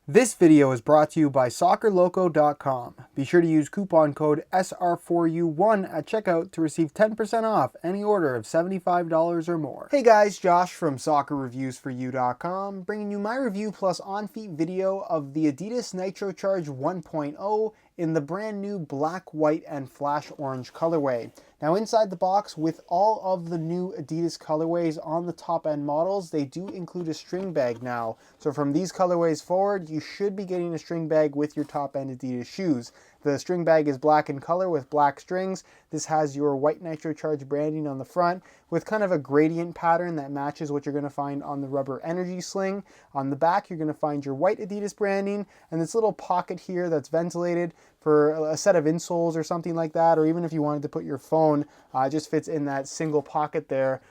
This video is brought to you by SoccerLoco.com. Be sure to use coupon code SR4U1 at checkout to receive 10% off any order of $75 or more. Hey guys, Josh from SoccerReviewsForYou.com, bringing you my review plus on-feet video of the Adidas Nitrocharge 1.0 in the brand new black, white, and flash orange colorway. Now inside the box, with all of the new Adidas colorways on the top end models, they do include a string bag now. So from these colorways forward, you should be getting a string bag with your top end Adidas shoes. The string bag is black in color with black strings. This has your white Nitrocharge branding on the front with kind of a gradient pattern that matches what you're going to find on the rubber energy sling. On the back, you're going to find your white Adidas branding and this little pocket here that's ventilated for a set of insoles or something like that, or even if you wanted to put your phone, it just fits in that single pocket there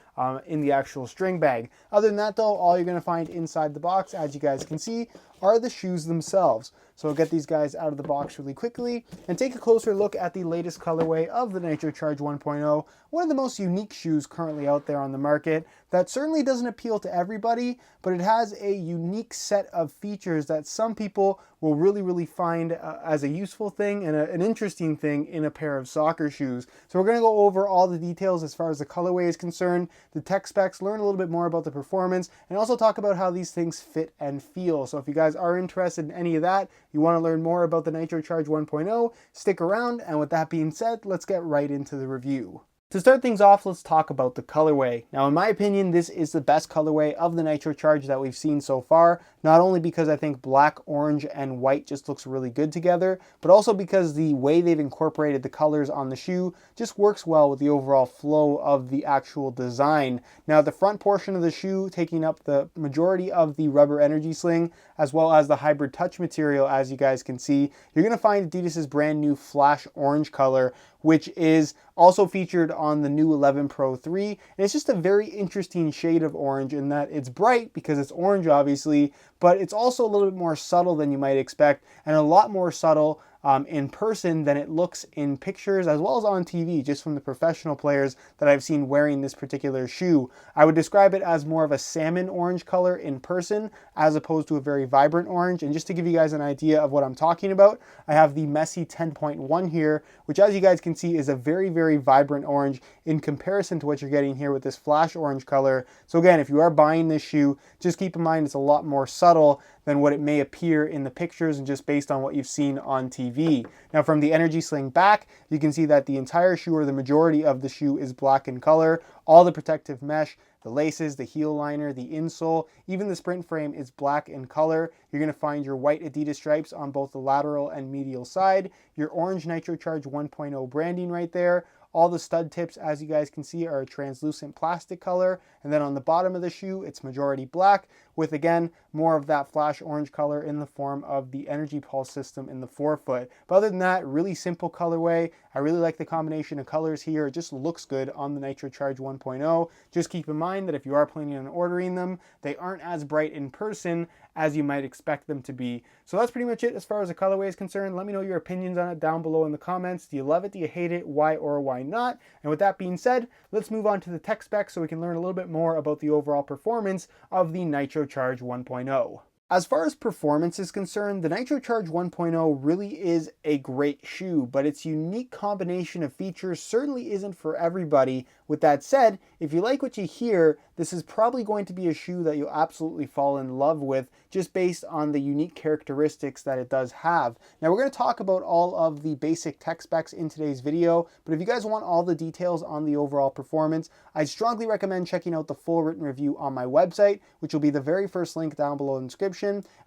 in the actual string bag. Other than that though, all you're going to find inside the box, as you guys can see, are the shoes themselves. So we'll get these guys out of the box really quickly and take a closer look at the latest colorway of the Nitrocharge 1.0, one of the most unique shoes currently out there on the market that certainly doesn't appeal to everybody, but it has a unique set of features that some people will really find as a useful thing and an interesting thing in a pair of soccer shoes. So we're going to go over all the details as far as the colorway is concerned, the tech specs, learn a little bit more about the performance, and also talk about how these things fit and feel. So if you guys are interested in any of that, you want to learn more about the Nitrocharge 1.0, stick around, and with that being said, let's get right into the review. To start things off, let's talk about the colorway. Now, in my opinion, this is the best colorway of the Nitrocharge that we've seen so far, not only because I think black, orange, and white just looks really good together, but also because the way they've incorporated the colors on the shoe just works well with the overall flow of the actual design. Now, the front portion of the shoe taking up the majority of the rubber energy sling, as well as the hybrid touch material, as you guys can see, you're going to find Adidas's brand new flash orange color, which is also featured on the new 11 Pro 3. And it's just a very interesting shade of orange in that it's bright because it's orange obviously, but it's also a little bit more subtle than you might expect, and a lot more subtle in person than it looks in pictures as well as on TV, just from the professional players that I've seen wearing this particular shoe. I would describe it as more of a salmon orange color in person as opposed to a very vibrant orange. And just to give you guys an idea of what I'm talking about, I have the Messi 10.1 here, which as you guys can see is a very vibrant orange in comparison to what you're getting here with this flash orange color. So again, if you are buying this shoe, just keep in mind it's a lot more subtle than what it may appear in the pictures and just based on what you've seen on TV. Now from the energy sling back, you can see that the entire shoe, or the majority of the shoe, is black in color. All the protective mesh, the laces, the heel liner, the insole, even the sprint frame is black in color. You're going to find your white Adidas stripes on both the lateral and medial side, your orange Nitrocharge 1.0 branding right there. All the stud tips, as you guys can see, are a translucent plastic color. And then on the bottom of the shoe, it's majority black with, again, more of that flash orange color in the form of the energy pulse system in the forefoot. But other than that, really simple colorway. I really like the combination of colors here. It just looks good on the Nitrocharge 1.0. Just keep in mind that if you are planning on ordering them, they aren't as bright in person as you might expect them to be. So that's pretty much it as far as the colorway is concerned. Let me know your opinions on it down below in the comments. Do you love it? Do you hate it? Why or why not? And with that being said, let's move on to the tech specs so we can learn a little bit more about the overall performance of the Nitrocharge 1.0. As far as performance is concerned, the Nitrocharge 1.0 really is a great shoe, but its unique combination of features certainly isn't for everybody. With that said, if you like what you hear, this is probably going to be a shoe that you'll absolutely fall in love with just based on the unique characteristics that it does have. Now we're going to talk about all of the basic tech specs in today's video, but if you guys want all the details on the overall performance, I strongly recommend checking out the full written review on my website, which will be the very first link down below in the description.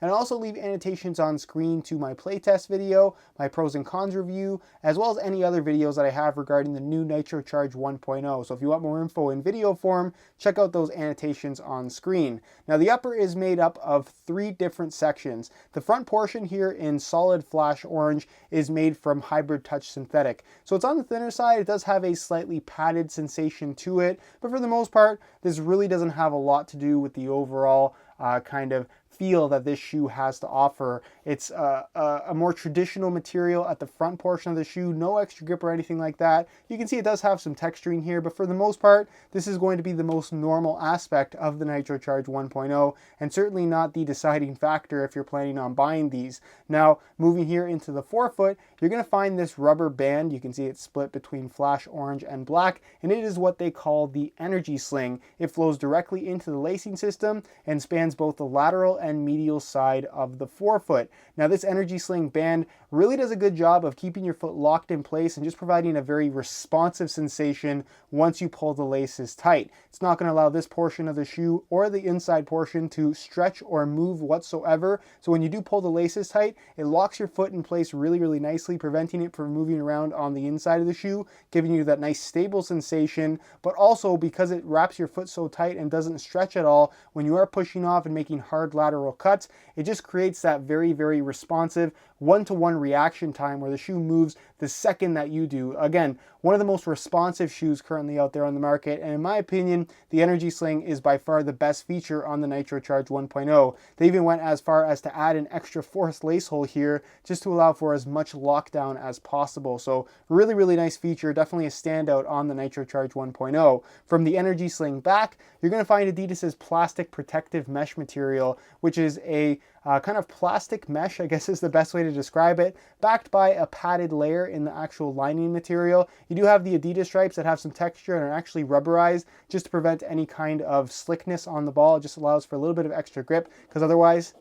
And I'll also leave annotations on screen to my playtest video, my pros and cons review, as well as any other videos that I have regarding the new Nitrocharge 1.0. So if you want more info in video form, check out those annotations on screen. Now the upper is made up of 3 different sections. The front portion here in solid flash orange is made from hybrid touch synthetic. So it's on the thinner side. It does have a slightly padded sensation to it, but for the most part, this really doesn't have a lot to do with the overall kind of feel that this shoe has to offer. It's a more traditional material at the front portion of the shoe, no extra grip or anything like that. You can see it does have some texturing here, but for the most part, this is going to be the most normal aspect of the Nitrocharge 1.0, and certainly not the deciding factor if you're planning on buying these. Now, moving here into the forefoot, you're going to find this rubber band. You can see it's split between flash orange and black, and it is what they call the energy sling. It flows directly into the lacing system and spans both the lateral and medial side of the forefoot. Now, this energy sling band really does a good job of keeping your foot locked in place and just providing a very responsive sensation once you pull the laces tight. It's not going to allow this portion of the shoe or the inside portion to stretch or move whatsoever. So when you do pull the laces tight, it locks your foot in place really, really nicely, preventing it from moving around on the inside of the shoe, giving you that nice stable sensation. But also, because it wraps your foot so tight and doesn't stretch at all, when you are pushing off and making hard lateral cuts, it just creates that very, very responsive one-to-one reaction time where the shoe moves the second that you do. Again, one of the most responsive shoes currently out there on the market, and in my opinion, the Energy Sling is by far the best feature on the Nitrocharge 1.0. They even went as far as to add an extra fourth lace hole here just to allow for as much lockdown as possible. So really, really nice feature, definitely a standout on the Nitrocharge 1.0. From the Energy Sling back, you're going to find Adidas's plastic protective mesh material, which is a kind of plastic mesh, I guess is the best way to describe it, backed by a padded layer in the actual lining material. You do have the Adidas stripes that have some texture and are actually rubberized just to prevent any kind of slickness on the ball. It just allows for a little bit of extra grip, because otherwise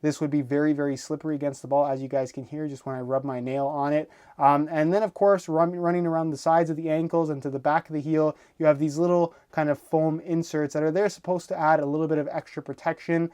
this would be very, very slippery against the ball, as you guys can hear just when I rub my nail on it. And then, of course, running around the sides of the ankles and to the back of the heel, you have these little kind of foam inserts that are there supposed to add a little bit of extra protection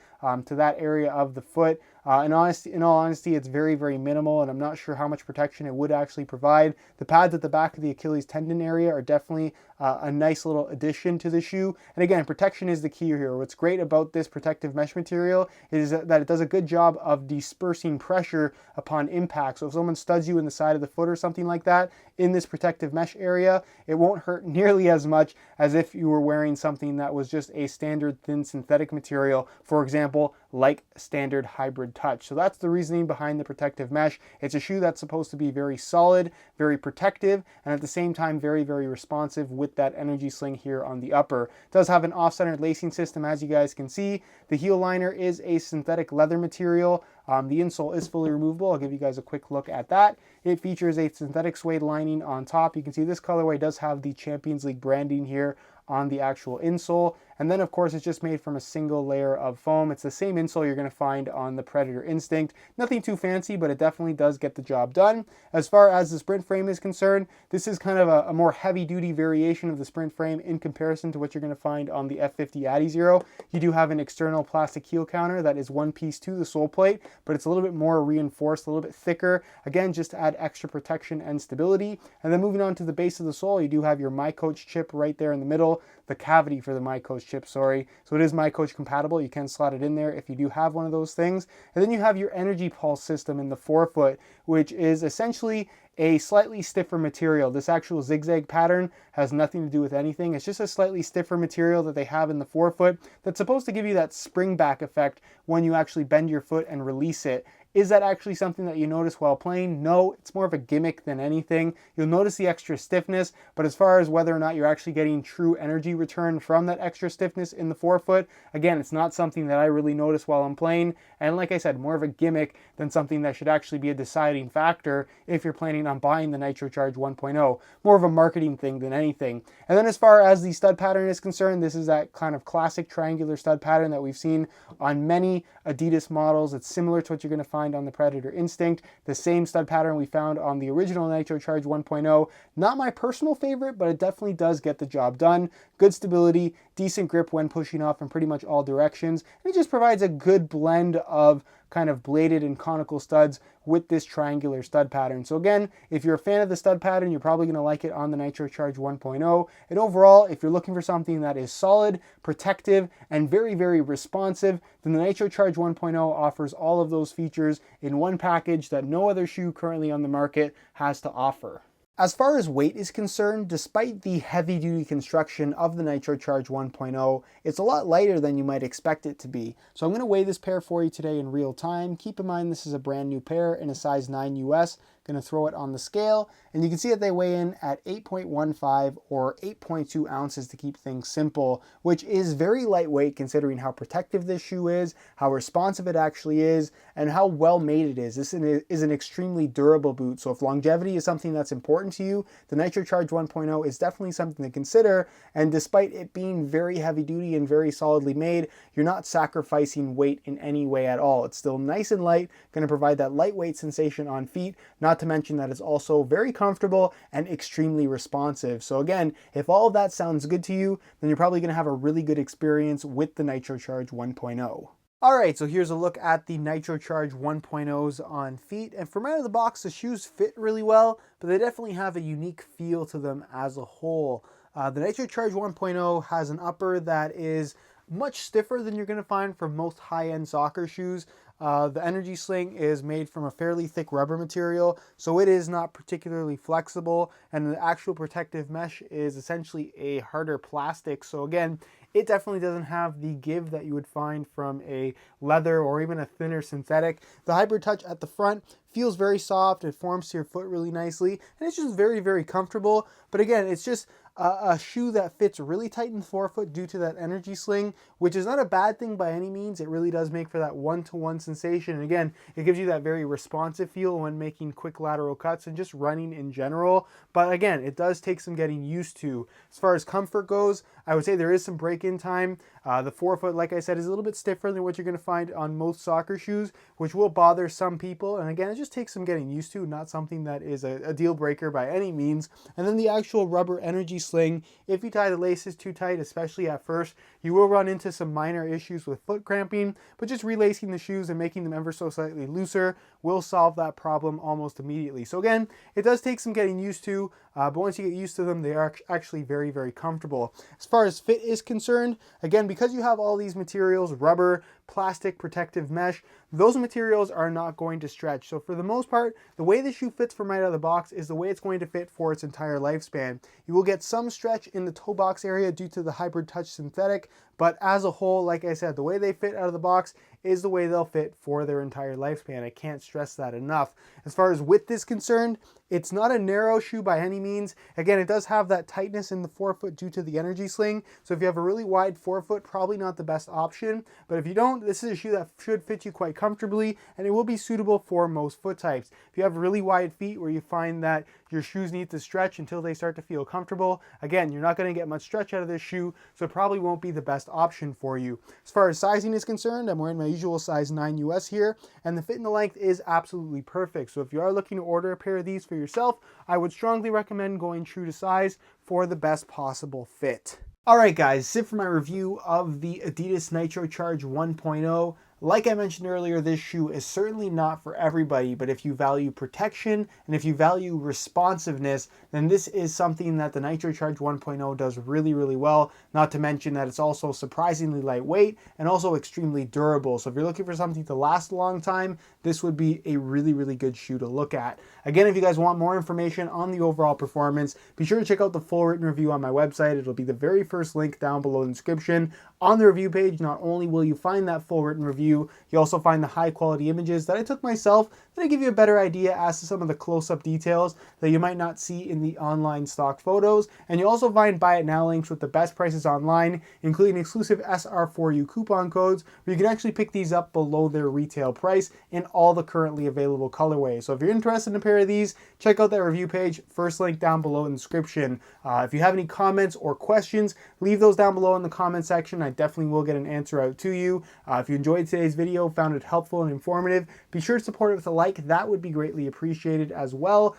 to that area of the foot. In all honesty, it's very, very minimal, and I'm not sure how much protection it would actually provide. The pads at the back of the Achilles tendon area are definitely a nice little addition to the shoe. And again, protection is the key here. What's great about this protective mesh material is that it does a good job of dispersing pressure upon impact. So if someone studs you in the side of the foot or something like that in this protective mesh area, it won't hurt nearly as much as if you were wearing something that was just a standard thin synthetic material, for example, like standard hybrid touch. So that's the reasoning behind the protective mesh. It's a shoe that's supposed to be very solid, very protective, and at the same time very, very responsive with that Energy Sling here on the upper. It does have an off-centered lacing system, as you guys can see. The heel liner is a synthetic leather material. The insole is fully removable. I'll give you guys a quick look at that. It features a synthetic suede lining on top. You can see this colorway does have the Champions League branding here on the actual insole. And then, of course, it's just made from a single layer of foam. It's the same insole you're going to find on the Predator Instinct. Nothing too fancy, but it definitely does get the job done. As far as the sprint frame is concerned, this is kind of a more heavy-duty variation of the sprint frame in comparison to what you're going to find on the F50 Adi Zero. You do have an external plastic heel counter that is one piece to the sole plate, but it's a little bit more reinforced, a little bit thicker, again, just to add extra protection and stability. And then moving on to the base of the sole, you do have your MyCoach chip right there in the middle, the cavity for the MyCoach chip, sorry. So it is MyCoach compatible. You can slot it in there if you do have one of those things. And then you have your Energy Pulse system in the forefoot, which is essentially a slightly stiffer material. This actual zigzag pattern has nothing to do with anything. It's just a slightly stiffer material that they have in the forefoot that's supposed to give you that spring back effect when you actually bend your foot and release it. Is that actually something that you notice while playing? No, it's more of a gimmick than anything. You'll notice the extra stiffness, but as far as whether or not you're actually getting true energy return from that extra stiffness in the forefoot, again, it's not something that I really notice while I'm playing. And like I said, more of a gimmick than something that should actually be a deciding factor if you're planning on buying the Nitrocharge 1.0. More of a marketing thing than anything. And then as far as the stud pattern is concerned, this is that kind of classic triangular stud pattern that we've seen on many Adidas models. It's similar to what you're going to find on the Predator Instinct, the same stud pattern we found on the original Nitrocharge 1.0. Not my personal favorite, but it definitely does get the job done. Good stability, decent grip when pushing off in pretty much all directions, and it just provides a good blend of kind of bladed and conical studs with this triangular stud pattern. So again, if you're a fan of the stud pattern, you're probably going to like it on the Nitrocharge 1.0. And overall, if you're looking for something that is solid, protective, and very, very responsive, then the Nitrocharge 1.0 offers all of those features in one package that no other shoe currently on the market has to offer. As far as weight is concerned, despite the heavy-duty construction of the Nitrocharge 1.0, it's a lot lighter than you might expect it to be. So I'm going to weigh this pair for you today in real time. Keep in mind this is a brand new pair in a size 9 US. Going to throw it on the scale, and you can see that they weigh in at 8.15 or 8.2 ounces to keep things simple, which is very lightweight considering how protective this shoe is, how responsive it actually is, and how well made it is. This is an extremely durable boot, so if longevity is something that's important to you, the Nitrocharge 1.0 is definitely something to consider, and despite it being very heavy duty and very solidly made, you're not sacrificing weight in any way at all. It's still nice and light, going to provide that lightweight sensation on feet, not to mention that it's also very comfortable and extremely responsive. So again, if all of that sounds good to you, then you're probably going to have a really good experience with the Nitrocharge 1.0. Alright, so here's a look at the Nitrocharge 1.0s on feet, and from out of the box the shoes fit really well, but they definitely have a unique feel to them as a whole. The Nitrocharge 1.0 has an upper that is much stiffer than you're going to find for most high-end soccer shoes. The energy sling is made from a fairly thick rubber material, so it is not particularly flexible, and the actual protective mesh is essentially a harder plastic. So again, it definitely doesn't have the give that you would find from a leather or even a thinner synthetic. The Hybrid Touch at the front feels very soft, it forms to your foot really nicely, and it's just very, very comfortable. But again, it's just a shoe that fits really tight in the forefoot due to that energy sling, which is not a bad thing by any means. It really does make for that one-to-one sensation. And again, it gives you that very responsive feel when making quick lateral cuts and just running in general. But again, it does take some getting used to. As far as comfort goes, I would say there is some break-in time. The forefoot, like I said, is a little bit stiffer than what you're going to find on most soccer shoes, which will bother some people. And again, it just takes some getting used to, not something that is a deal breaker by any means. And then the actual rubber energy sling, if you tie the laces too tight, especially at first, you will run into some minor issues with foot cramping, but just relacing the shoes and making them ever so slightly looser will solve that problem almost immediately. So again, it does take some getting used to, but once you get used to them, they are actually very, very comfortable. As far as fit is concerned, again, because you have all these materials, rubber, plastic, protective mesh, those materials are not going to stretch. So for the most part, the way the shoe fits from right out of the box is the way it's going to fit for its entire lifespan. You will get some stretch in the toe box area due to the Hybrid Touch synthetic, but as a whole, like I said, the way they fit out of the box is the way they'll fit for their entire lifespan. I can't stress that enough. As far as width is concerned, it's not a narrow shoe by any means. Again, it does have that tightness in the forefoot due to the energy sling. So if you have a really wide forefoot, probably not the best option. But if you don't, this is a shoe that should fit you quite comfortably, and it will be suitable for most foot types. If you have really wide feet where you find that your shoes need to stretch until they start to feel comfortable, again, you're not going to get much stretch out of this shoe, so it probably won't be the best option for you. As far as sizing is concerned, I'm wearing my usual size 9 US here, and the fit and the length is absolutely perfect. So if you are looking to order a pair of these for yourself, I would strongly recommend going true to size for the best possible fit. Alright guys, that's it for my review of the Adidas Nitrocharge 1.0. Like I mentioned earlier, this shoe is certainly not for everybody, but if you value protection and if you value responsiveness, then this is something that the Nitrocharge 1.0 does really, really well. Not to mention that it's also surprisingly lightweight and also extremely durable. So if you're looking for something to last a long time, this would be a really, really good shoe to look at. Again, if you guys want more information on the overall performance, be sure to check out the full written review on my website. It'll be the very first link down below in the description. On the review page, not only will you find that full written review, you also find the high quality images that I took myself that give you a better idea as to some of the close-up details that you might not see in the online stock photos. And you also find buy it now links with the best prices online, including exclusive SR4U coupon codes where you can actually pick these up below their retail price in all the currently available colorways. So if you're interested in a pair of these, check out that review page, first link down below in the description. If you have any comments or questions, leave those down below in the comment section. I definitely will get an answer out to you. If you enjoyed today's video, found it helpful and informative, be sure to support it with a like. That would be greatly appreciated as well.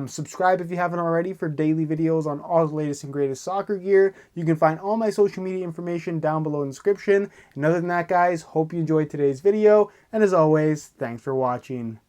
Subscribe if you haven't already for daily videos on all the latest and greatest soccer gear. You can find all my social media information down below in the description. And other than that, guys, hope you enjoyed today's video. And as always, thanks for watching.